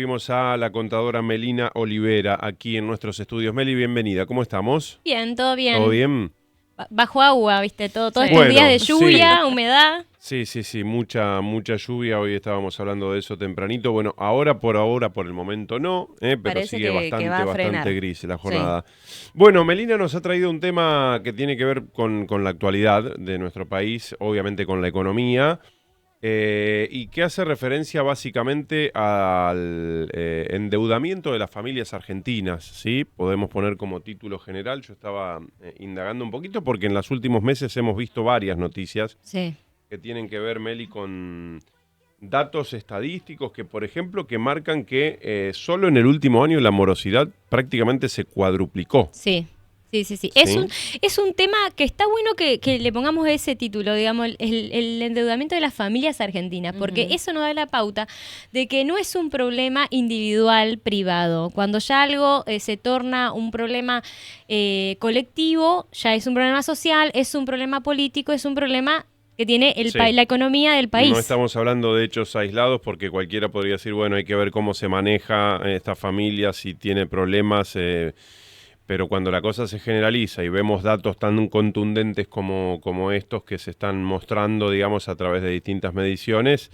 Vimos a la contadora Melina Olivera aquí en nuestros estudios. Meli, bienvenida. ¿Cómo estamos? Bien, todo bien. ¿Todo bien? Bajo agua, ¿viste? Todos estos Bueno, días de lluvia, sí. humedad. Sí, mucha lluvia. Hoy estábamos hablando de eso tempranito. Bueno, ahora, por el momento no, pero Parece sigue que va a bastante frenar. gris la jornada. Bueno, Melina nos ha traído un tema que tiene que ver con la actualidad de nuestro país, obviamente con la economía. Y que hace referencia básicamente al endeudamiento de las familias argentinas, ¿sí? Podemos poner como título general. Yo estaba indagando un poquito porque en los últimos meses hemos visto varias noticias Sí. que tienen que ver, Meli, con datos estadísticos que, por ejemplo, que marcan que solo en el último año la morosidad prácticamente se cuadruplicó. Sí. ¿Sí? Es un tema que está bueno que le pongamos ese título, digamos, el endeudamiento de las familias argentinas, porque eso nos da la pauta de que no es un problema individual, privado. Cuando ya algo se torna un problema colectivo, ya es un problema social, es un problema político, es un problema que tiene la economía del país. No estamos hablando de hechos aislados porque cualquiera podría decir, bueno, hay que ver cómo se maneja esta familia, si tiene problemas, pero cuando la cosa se generaliza y vemos datos tan contundentes como estos que se están mostrando, digamos, a través de distintas mediciones,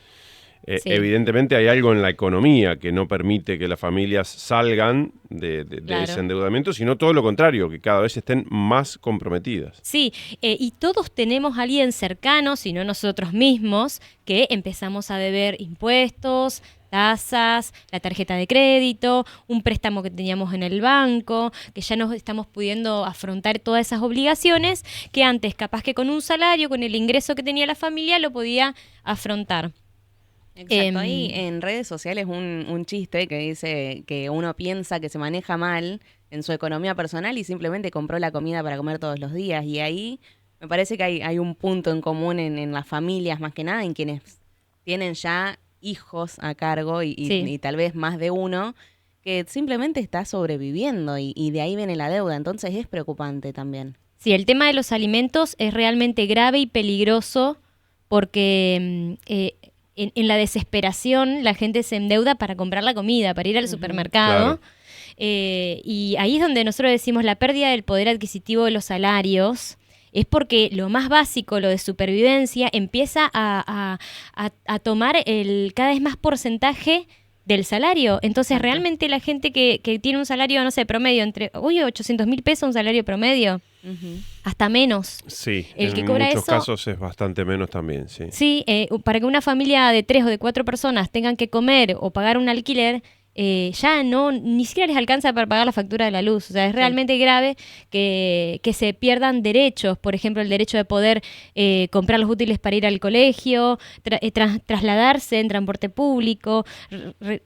evidentemente hay algo en la economía que no permite que las familias salgan de ese endeudamiento, sino todo lo contrario, que cada vez estén más comprometidas. Sí, y todos tenemos a alguien cercano, si no nosotros mismos, que empezamos a deber impuestos, tasas, la tarjeta de crédito, un préstamo que teníamos en el banco, que ya nos estamos pudiendo afrontar todas esas obligaciones que antes capaz que con un salario, con el ingreso que tenía la familia, lo podía afrontar. Exacto, ahí en redes sociales un chiste que dice que uno piensa que se maneja mal en su economía personal y simplemente compró la comida para comer todos los días. Y ahí me parece que hay un punto en común en las familias, más que nada, en quienes tienen ya hijos a cargo y tal vez más de uno, que simplemente está sobreviviendo y de ahí viene la deuda. Entonces es preocupante también. Sí, el tema de los alimentos es realmente grave y peligroso porque en la desesperación la gente se endeuda para comprar la comida, para ir al supermercado. Claro. Y ahí es donde nosotros decimos la pérdida del poder adquisitivo de los salarios. Es porque lo más básico, lo de supervivencia, empieza a tomar cada vez más porcentaje del salario. Entonces, realmente la gente que tiene un salario, no sé, promedio, entre 800.000 pesos, un salario promedio, hasta menos. Sí, el que en cobra muchos eso, casos es bastante menos también, sí. Sí, para que una familia de 3 o de 4 personas tengan que comer o pagar un alquiler, ya ni siquiera les alcanza para pagar la factura de la luz. O sea, es realmente grave que se pierdan derechos, por ejemplo, el derecho de poder comprar los útiles para ir al colegio, trasladarse en transporte público,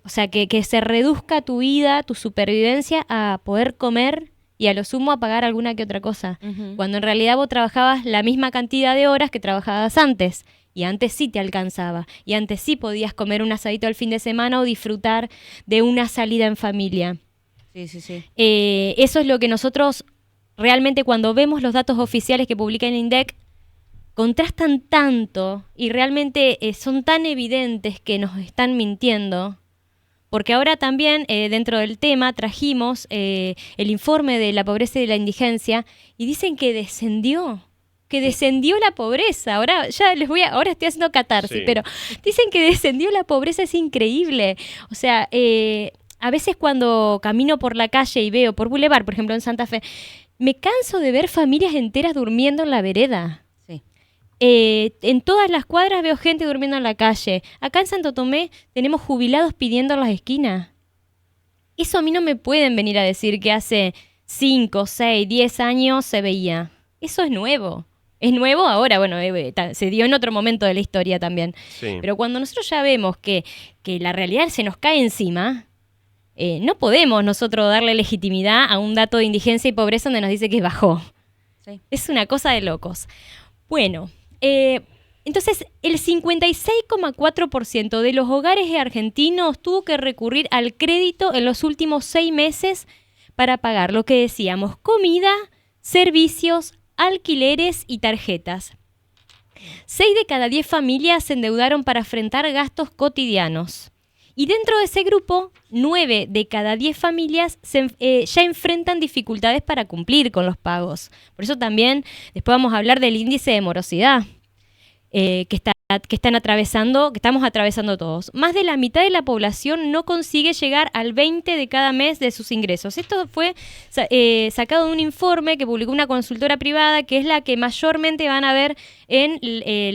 o sea, que se reduzca tu vida, tu supervivencia a poder comer y a lo sumo a pagar alguna que otra cosa, cuando en realidad vos trabajabas la misma cantidad de horas que trabajabas antes. Y antes sí te alcanzaba. Y antes sí podías comer un asadito al fin de semana o disfrutar de una salida en familia. Sí. Eso es lo que nosotros realmente cuando vemos los datos oficiales que publica el INDEC, contrastan tanto y realmente son tan evidentes que nos están mintiendo. Porque ahora también dentro del tema trajimos el informe de la pobreza y de la indigencia y dicen que descendió la pobreza. Ahora estoy haciendo catarsis, pero dicen que descendió la pobreza, es increíble. O sea, a veces cuando camino por la calle y veo por Boulevard, por ejemplo en Santa Fe, me canso de ver familias enteras durmiendo en la vereda. Sí. En todas las cuadras veo gente durmiendo en la calle. Acá en Santo Tomé tenemos jubilados pidiendo en las esquinas. Eso a mí no me pueden venir a decir que hace 5, 6, 10 años se veía. Eso es nuevo. Es nuevo ahora, bueno, se dio en otro momento de la historia también. Sí. Pero cuando nosotros ya vemos que la realidad se nos cae encima, no podemos nosotros darle legitimidad a un dato de indigencia y pobreza donde nos dice que bajó. Sí. Es una cosa de locos. Bueno, entonces el 56,4% de los hogares argentinos tuvo que recurrir al crédito en los últimos 6 meses para pagar lo que decíamos, comida, servicios, alquileres y tarjetas. 6 de cada 10 familias se endeudaron para afrontar gastos cotidianos. Y dentro de ese grupo, 9 de cada 10 familias ya enfrentan dificultades para cumplir con los pagos. Por eso también después vamos a hablar del índice de morosidad que estamos atravesando todos. Más de la mitad de la población no consigue llegar al 20 de cada mes de sus ingresos. Esto fue sacado de un informe que publicó una consultora privada, que es la que mayormente van a ver en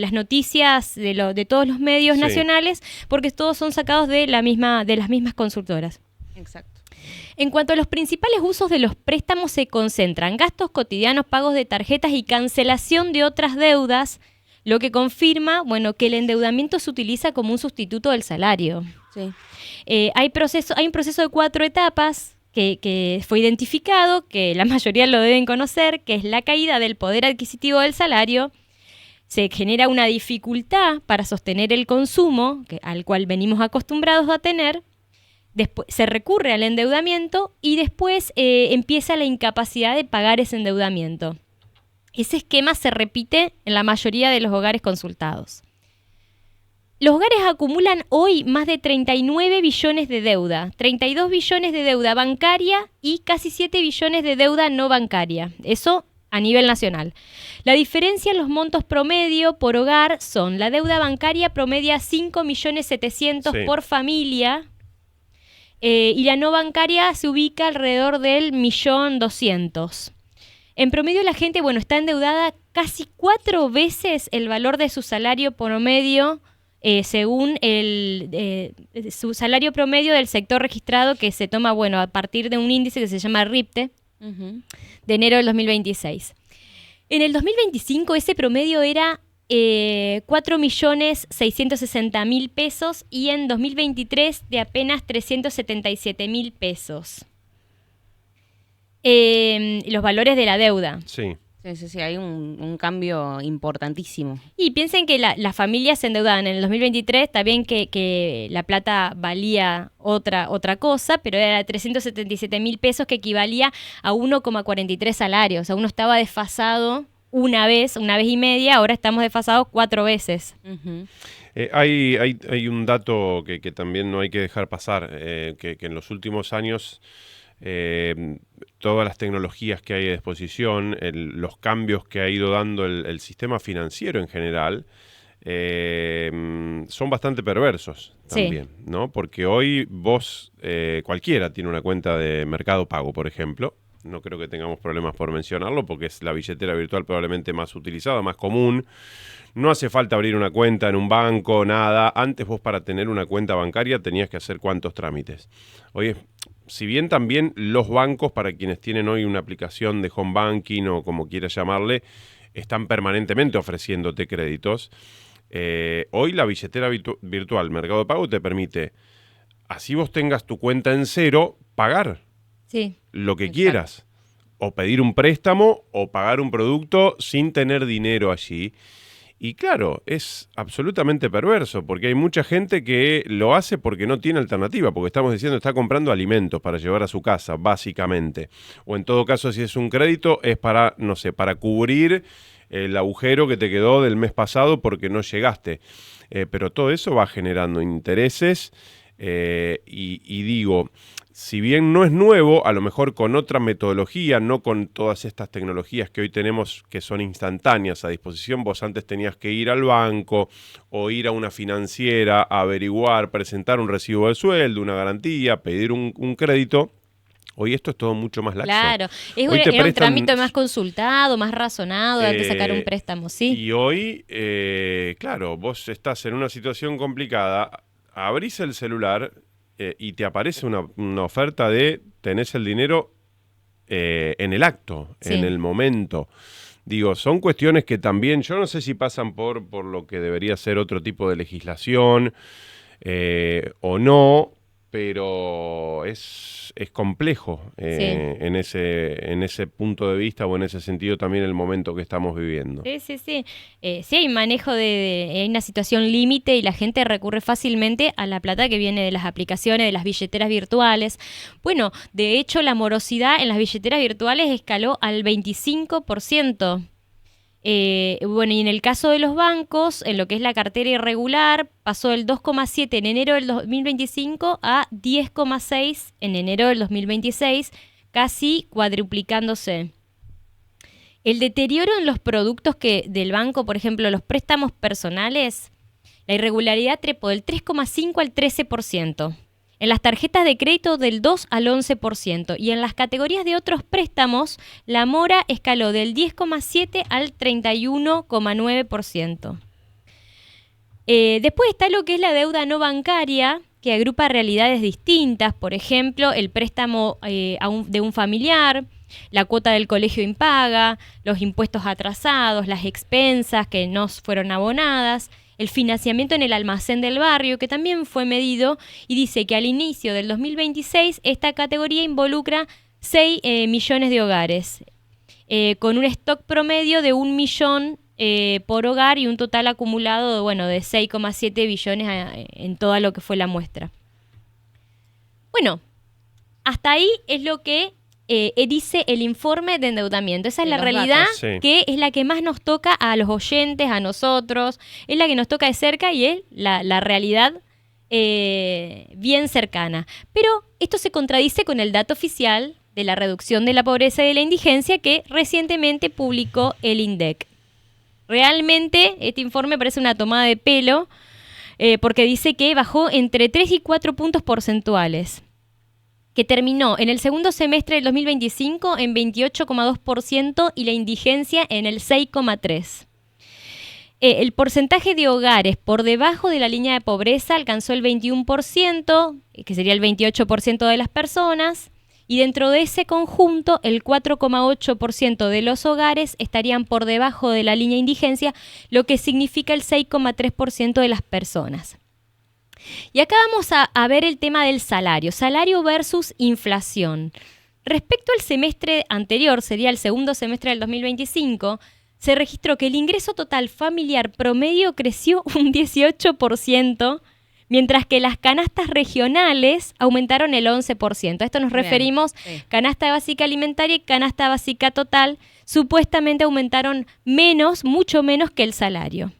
las noticias de todos los medios nacionales, porque todos son sacados de las mismas consultoras. Exacto. En cuanto a los principales usos de los préstamos, se concentran gastos cotidianos, pagos de tarjetas y cancelación de otras deudas, lo que confirma, que el endeudamiento se utiliza como un sustituto del salario. Sí. Hay un proceso de 4 etapas que fue identificado, que la mayoría lo deben conocer, que es la caída del poder adquisitivo del salario. Se genera una dificultad para sostener el consumo, al cual venimos acostumbrados a tener. Después se recurre al endeudamiento y después empieza la incapacidad de pagar ese endeudamiento. Ese esquema se repite en la mayoría de los hogares consultados. Los hogares acumulan hoy más de 39 billones de deuda, 32 billones de deuda bancaria y casi 7 billones de deuda no bancaria. Eso a nivel nacional. La diferencia en los montos promedio por hogar son: la deuda bancaria promedia 5.700.000 por familia y la no bancaria se ubica alrededor del 1.200.000. En promedio la gente, está endeudada casi 4 veces el valor de su salario promedio, según su salario promedio del sector registrado, que se toma, a partir de un índice que se llama RIPTE, de enero del 2026. En el 2025 ese promedio era 4.660.000 pesos y en 2023 de apenas 377.000 pesos. Los valores de la deuda. Sí. Sí, hay un cambio importantísimo. Y piensen que las familias se endeudaban en el 2023, está bien que la plata valía otra cosa, pero era 377.000 pesos, que equivalía a 1,43 salarios. O sea, uno estaba desfasado una vez y media, ahora estamos desfasados 4 veces. Uh-huh. Hay un dato que también no hay que dejar pasar, que en los últimos años todas las tecnologías que hay a disposición, los cambios que ha ido dando el sistema financiero en general, son bastante perversos también, sí, ¿no? Porque hoy cualquiera tiene una cuenta de Mercado Pago, por ejemplo. No creo que tengamos problemas por mencionarlo, porque es la billetera virtual probablemente más utilizada, más común. No hace falta abrir una cuenta en un banco, nada. Antes vos, para tener una cuenta bancaria, tenías que hacer cuántos trámites. Hoy, si bien también los bancos, para quienes tienen hoy una aplicación de home banking o como quieras llamarle, están permanentemente ofreciéndote créditos, hoy la billetera virtual Mercado Pago te permite, así vos tengas tu cuenta en cero, pagar lo que quieras, o pedir un préstamo o pagar un producto sin tener dinero allí. Y claro, es absolutamente perverso, porque hay mucha gente que lo hace porque no tiene alternativa, porque estamos diciendo está comprando alimentos para llevar a su casa, básicamente. O en todo caso, si es un crédito, es para, no sé, para cubrir el agujero que te quedó del mes pasado porque no llegaste. Pero todo eso va generando intereses y digo, si bien no es nuevo, a lo mejor con otra metodología, no con todas estas tecnologías que hoy tenemos que son instantáneas a disposición. Vos antes tenías que ir al banco o ir a una financiera, averiguar, presentar un recibo de sueldo, una garantía, pedir un crédito. Hoy esto es todo mucho más laxo. Claro, era un trámite más consultado, más razonado de sacar un préstamo, ¿sí? Y hoy, claro, vos estás en una situación complicada, abrís el celular y te aparece una oferta de tenés el dinero en el acto, en el momento. Digo, son cuestiones que también, yo no sé si pasan por lo que debería ser otro tipo de legislación o no, pero es complejo en ese punto de vista o en ese sentido también el momento que estamos viviendo. Sí. Sí hay manejo hay una situación límite y la gente recurre fácilmente a la plata que viene de las aplicaciones, de las billeteras virtuales. Bueno, de hecho la morosidad en las billeteras virtuales escaló al 25%. Bueno, y en el caso de los bancos, en lo que es la cartera irregular, pasó del 2,7 en enero del 2025 a 10,6 en enero del 2026, casi cuadruplicándose. El deterioro en los productos del banco, por ejemplo, los préstamos personales, la irregularidad trepó del 3,5 al 13%. En las tarjetas de crédito del 2 al 11%. Y en las categorías de otros préstamos, la mora escaló del 10,7 al 31,9%. Después está lo que es la deuda no bancaria, que agrupa realidades distintas. Por ejemplo, el préstamo de un familiar, la cuota del colegio impaga, los impuestos atrasados, las expensas que no fueron abonadas, el financiamiento en el almacén del barrio, que también fue medido, y dice que al inicio del 2026 esta categoría involucra 6 millones de hogares, con un stock promedio de 1 millón por hogar y un total acumulado de 6,7 billones en toda lo que fue la muestra. Bueno, hasta ahí es lo que dice el informe de endeudamiento. Esa es la realidad que es la que más nos toca a los oyentes, a nosotros, es la que nos toca de cerca y es la realidad bien cercana. Pero esto se contradice con el dato oficial de la reducción de la pobreza y de la indigencia que recientemente publicó el INDEC. Realmente este informe parece una tomada de pelo porque dice que bajó entre 3 y 4 puntos porcentuales, que terminó en el segundo semestre del 2025 en 28,2% y la indigencia en el 6,3%. El porcentaje de hogares por debajo de la línea de pobreza alcanzó el 21%, que sería el 28% de las personas, y dentro de ese conjunto el 4,8% de los hogares estarían por debajo de la línea de indigencia, lo que significa el 6,3% de las personas. Y acá vamos a ver el tema del salario versus inflación. Respecto al semestre anterior, sería el segundo semestre del 2025, se registró que el ingreso total familiar promedio creció un 18%, mientras que las canastas regionales aumentaron el 11%. A esto nos referimos, canasta básica alimentaria y canasta básica total, supuestamente aumentaron mucho menos que el salario.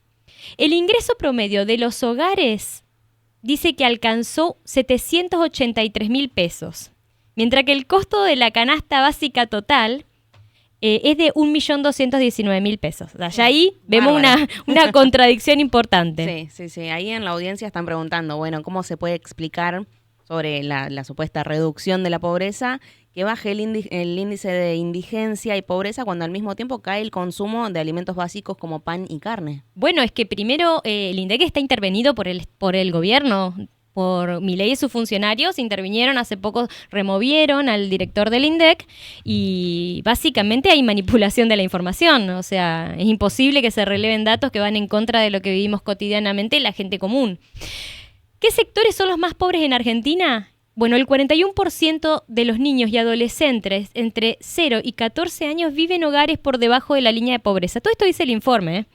El ingreso promedio de los hogares dice que alcanzó 783.000 pesos, mientras que el costo de la canasta básica total es de 1.219.000 pesos. O sea, ya ahí vemos una contradicción importante. Sí. Ahí en la audiencia están preguntando, ¿cómo se puede explicar sobre la supuesta reducción de la pobreza que baje el índice de indigencia y pobreza cuando al mismo tiempo cae el consumo de alimentos básicos como pan y carne? Bueno, es que primero el INDEC está intervenido por el gobierno, por Milei y sus funcionarios. Intervinieron hace poco, removieron al director del INDEC y básicamente hay manipulación de la información. O sea, es imposible que se releven datos que van en contra de lo que vivimos cotidianamente la gente común. ¿Qué sectores son los más pobres en Argentina? Bueno, el 41% de los niños y adolescentes entre 0 y 14 años viven en hogares por debajo de la línea de pobreza. Todo esto dice el informe.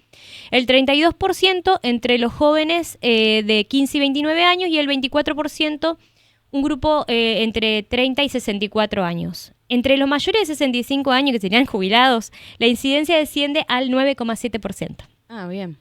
El 32% entre los jóvenes de 15 y 29 años y el 24% un grupo entre 30 y 64 años. Entre los mayores de 65 años, que serían jubilados, la incidencia desciende al 9,7%. Ah, bien.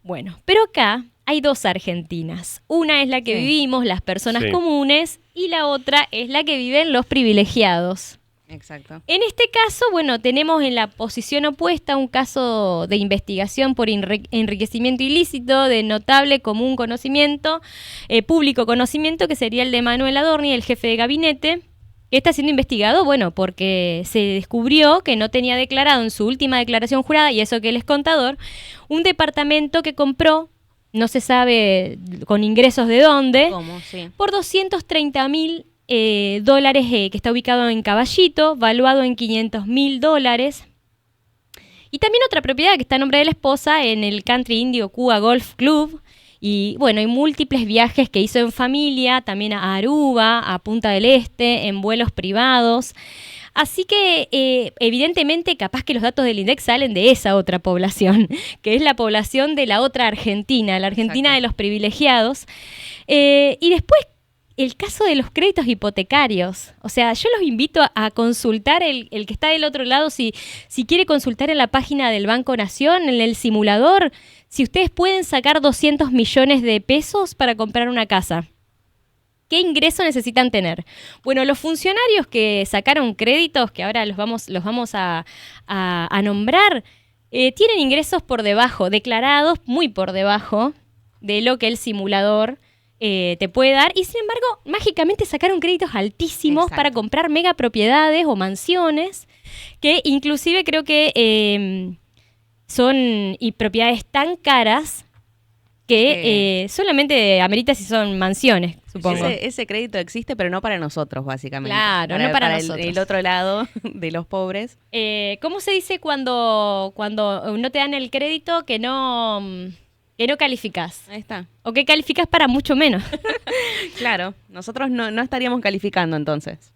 Bueno, pero acá hay dos Argentinas. Una es la que vivimos, las personas comunes, y la otra es la que viven los privilegiados. Exacto. En este caso, tenemos en la posición opuesta un caso de investigación por enriquecimiento ilícito de notable común conocimiento, público conocimiento, que sería el de Manuel Adorni, el jefe de gabinete, que está siendo investigado, porque se descubrió que no tenía declarado en su última declaración jurada, y eso que él es contador, un departamento que compró, no se sabe con ingresos de dónde, por $230.000 que está ubicado en Caballito, valuado en $500.000. Y también otra propiedad que está a nombre de la esposa en el Country Indio Cuba Golf Club. Y hay múltiples viajes que hizo en familia, también a Aruba, a Punta del Este, en vuelos privados. Así que evidentemente capaz que los datos del INDEC salen de esa otra población, que es la población de la otra Argentina, la Argentina de los privilegiados. Y después el caso de los créditos hipotecarios. O sea, yo los invito a consultar, el que está del otro lado, si quiere consultar en la página del Banco Nación, en el simulador, si ustedes pueden sacar 200 millones de pesos para comprar una casa. ¿Qué ingreso necesitan tener? Bueno, los funcionarios que sacaron créditos, que ahora los vamos a nombrar, tienen ingresos por debajo, declarados muy por debajo de lo que el simulador te puede dar. Y sin embargo, mágicamente sacaron créditos altísimos. Exacto. Para comprar megapropiedades o mansiones, que inclusive creo que son propiedades tan caras que solamente amerita si son mansiones, supongo. Ese crédito existe, pero no para nosotros, básicamente. Claro, no para nosotros. El otro lado de los pobres. ¿Cómo se dice cuando no te dan el crédito que no calificás? Ahí está. O que calificás para mucho menos. Claro, nosotros no estaríamos calificando entonces.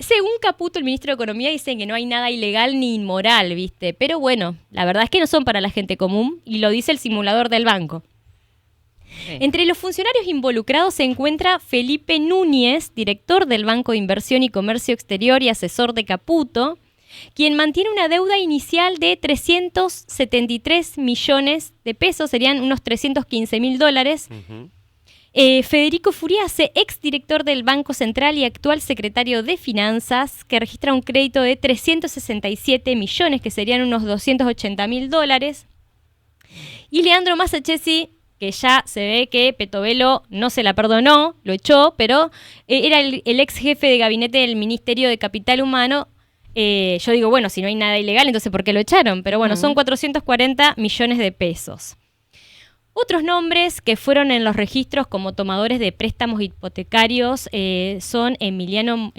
Según Caputo, el ministro de Economía, dice que no hay nada ilegal ni inmoral, ¿viste? Pero bueno, la verdad es que no son para la gente común, y lo dice el simulador del banco. Sí. Entre los funcionarios involucrados se encuentra Felipe Núñez, director del Banco de Inversión y Comercio Exterior y asesor de Caputo, quien mantiene una deuda inicial de 373 millones de pesos, serían unos $315.000. Uh-huh. Federico Furiase, exdirector del Banco Central y actual secretario de Finanzas, que registra un crédito de 367 millones, que serían unos $280.000. Y Leandro Massachesi, que ya se ve que Petovelo no se la perdonó, lo echó, pero era el ex jefe de gabinete del Ministerio de Capital Humano. Yo digo, bueno, si no hay nada ilegal, entonces ¿por qué lo echaron? Pero bueno, son 440 millones de pesos. Otros nombres que fueron en los registros como tomadores de préstamos hipotecarios son Emiliano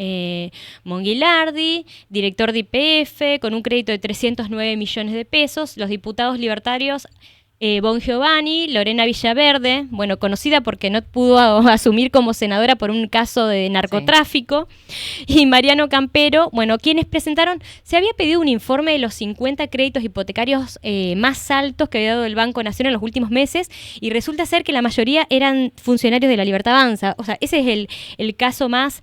Monguilardi, director de YPF, con un crédito de 309 millones de pesos. Los diputados libertarios Bon Giovanni, Lorena Villaverde, bueno, conocida porque no pudo asumir como senadora por un caso de narcotráfico, sí. Y Mariano Campero, bueno, quienes presentaron, se había pedido un informe de los 50 créditos hipotecarios más altos que había dado el Banco Nación en los últimos meses, y resulta ser que la mayoría eran funcionarios de la Libertad Avanza. O sea, ese es el caso más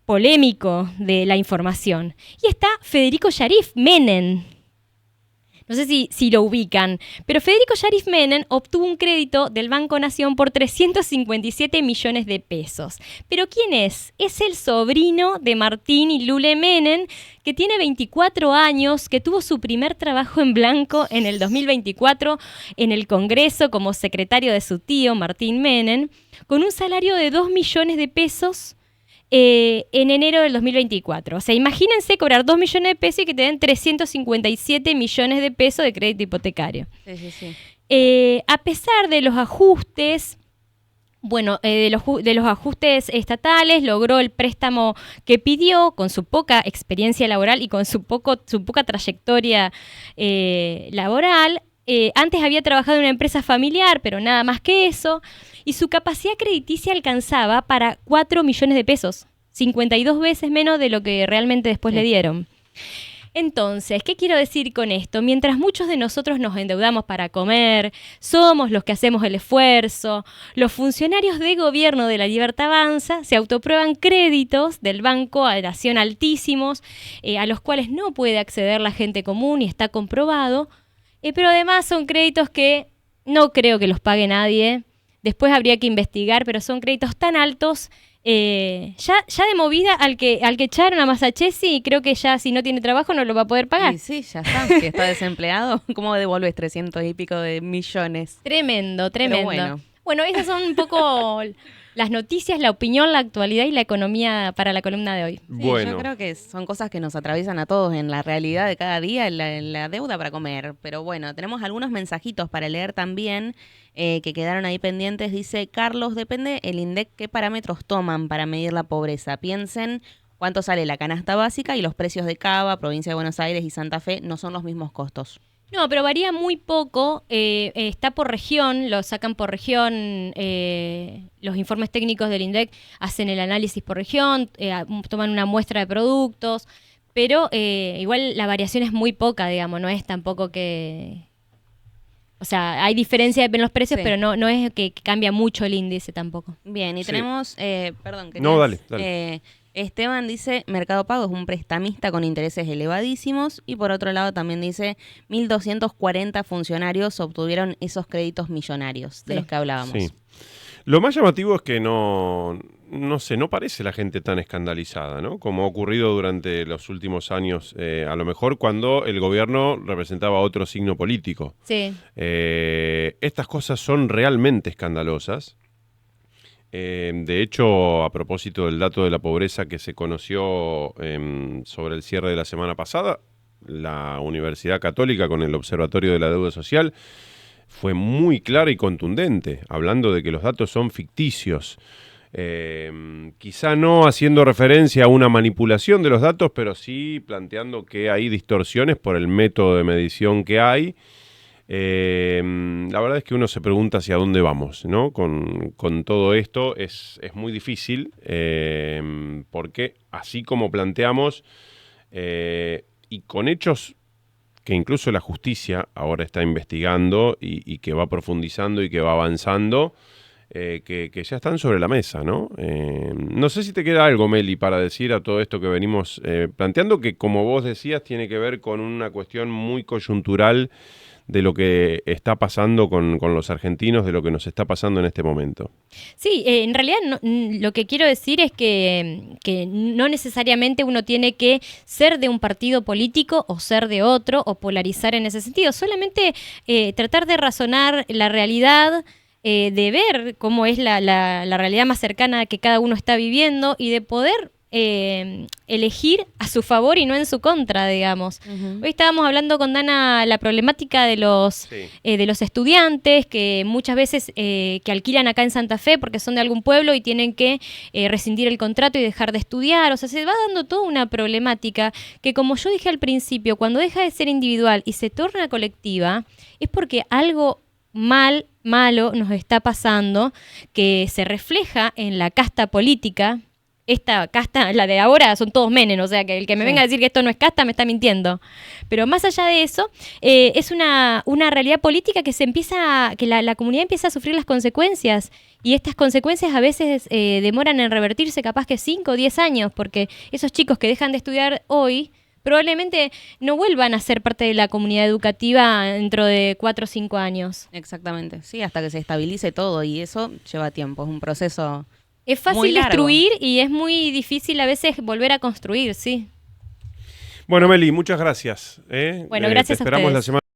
polémico de la información. Y está Federico Yarif Menem. No sé si lo ubican, pero Federico Yarif Menem obtuvo un crédito del Banco Nación por 357 millones de pesos. ¿Pero quién es? Es el sobrino de Martín y Lule Menem, que tiene 24 años, que tuvo su primer trabajo en blanco en el 2024 en el Congreso como secretario de su tío, Martín Menem, con un salario de 2 millones de pesos en enero del 2024. O sea, imagínense cobrar 2 millones de pesos y que te den 357 millones de pesos de crédito hipotecario. Sí. A pesar de los ajustes, bueno, de los ajustes estatales, logró el préstamo que pidió con su poca experiencia laboral y con su poca trayectoria laboral. Antes había trabajado en una empresa familiar, pero nada más que eso. Y su capacidad crediticia alcanzaba para 4 millones de pesos, 52 veces menos de lo que realmente después le dieron. Entonces, ¿qué quiero decir con esto? Mientras muchos de nosotros nos endeudamos para comer, somos los que hacemos el esfuerzo, los funcionarios de gobierno de la Libertad Avanza se autoprueban créditos del Banco a Nación altísimos, a los cuales no puede acceder la gente común y está comprobado, pero además son créditos que no creo que los pague nadie. Después habría que investigar, pero son créditos tan altos, ya de movida al que echaron a Massachesi, creo que ya si no tiene trabajo no lo va a poder pagar. Sí, ya está. Si está desempleado, ¿cómo devuelves 300 y pico de millones? Tremendo. Bueno, esas son un poco las noticias, la opinión, la actualidad y la economía para la columna de hoy. Sí, bueno. Yo creo que son cosas que nos atraviesan a todos en la realidad de cada día, en la deuda para comer. Pero bueno, tenemos algunos mensajitos para leer también que quedaron ahí pendientes. Dice Carlos, depende el INDEC qué parámetros toman para medir la pobreza. Piensen cuánto sale la canasta básica y los precios de Cava, Provincia de Buenos Aires y Santa Fe no son los mismos costos. No, pero varía muy poco, está por región, lo sacan por región, los informes técnicos del INDEC hacen el análisis por región, toman una muestra de productos, pero igual la variación es muy poca, digamos, no es tampoco que O sea, hay diferencia en los precios, Sí. pero no es que cambia mucho el índice tampoco. Bien, y Sí. tenemos, perdón, No, querías, dale. Esteban dice, Mercado Pago es un prestamista con intereses elevadísimos, y por otro lado también dice, 1.240 funcionarios obtuvieron esos créditos millonarios de Sí. los que hablábamos. Sí. Lo más llamativo es que no sé, no parece la gente tan escandalizada, ¿no? Como ha ocurrido durante los últimos años, a lo mejor cuando el gobierno representaba otro signo político. Sí. Estas cosas son realmente escandalosas. De hecho, a propósito del dato de la pobreza que se conoció sobre el cierre de la semana pasada, la Universidad Católica con el Observatorio de la Deuda Social fue muy clara y contundente, hablando de que los datos son ficticios. Quizá no haciendo referencia a una manipulación de los datos, pero sí planteando que hay distorsiones por el método de medición que hay. La verdad es que uno se pregunta hacia dónde vamos, ¿no? Con todo esto es muy difícil, porque así como planteamos, y con hechos que incluso la justicia ahora está investigando y que va profundizando y que va avanzando, que ya están sobre la mesa, ¿no? No sé si te queda algo, Meli, para decir a todo esto que venimos planteando, que como vos decías, tiene que ver con una cuestión muy coyuntural de lo que está pasando con los argentinos, de lo que nos está pasando en este momento. Sí, en realidad lo que quiero decir es que no necesariamente uno tiene que ser de un partido político o ser de otro o polarizar en ese sentido. Solamente tratar de razonar la realidad, de ver cómo es la realidad más cercana que cada uno está viviendo y de poder elegir a su favor y no en su contra, digamos. Ujú. Hoy estábamos hablando con Dana la problemática de los estudiantes que muchas veces que alquilan acá en Santa Fe porque son de algún pueblo y tienen que rescindir el contrato y dejar de estudiar. O sea, se va dando toda una problemática que, como yo dije al principio, cuando deja de ser individual y se torna colectiva, es porque algo malo nos está pasando, que se refleja en la casta política. Esta casta, la de ahora, son todos Menem, o sea, que el que me venga a decir que esto no es casta me está mintiendo. Pero más allá de eso, es una realidad política que la comunidad empieza a sufrir las consecuencias, y estas consecuencias a veces demoran en revertirse capaz que 5 o 10 años, porque esos chicos que dejan de estudiar hoy probablemente no vuelvan a ser parte de la comunidad educativa dentro de 4 o 5 años. Exactamente, sí, hasta que se estabilice todo, y eso lleva tiempo, es un proceso. Es Muy fácil largo. destruir y es muy difícil a veces volver a construir, sí. Bueno, Meli, muchas gracias. Bueno, gracias te a esperamos la ustedes. semana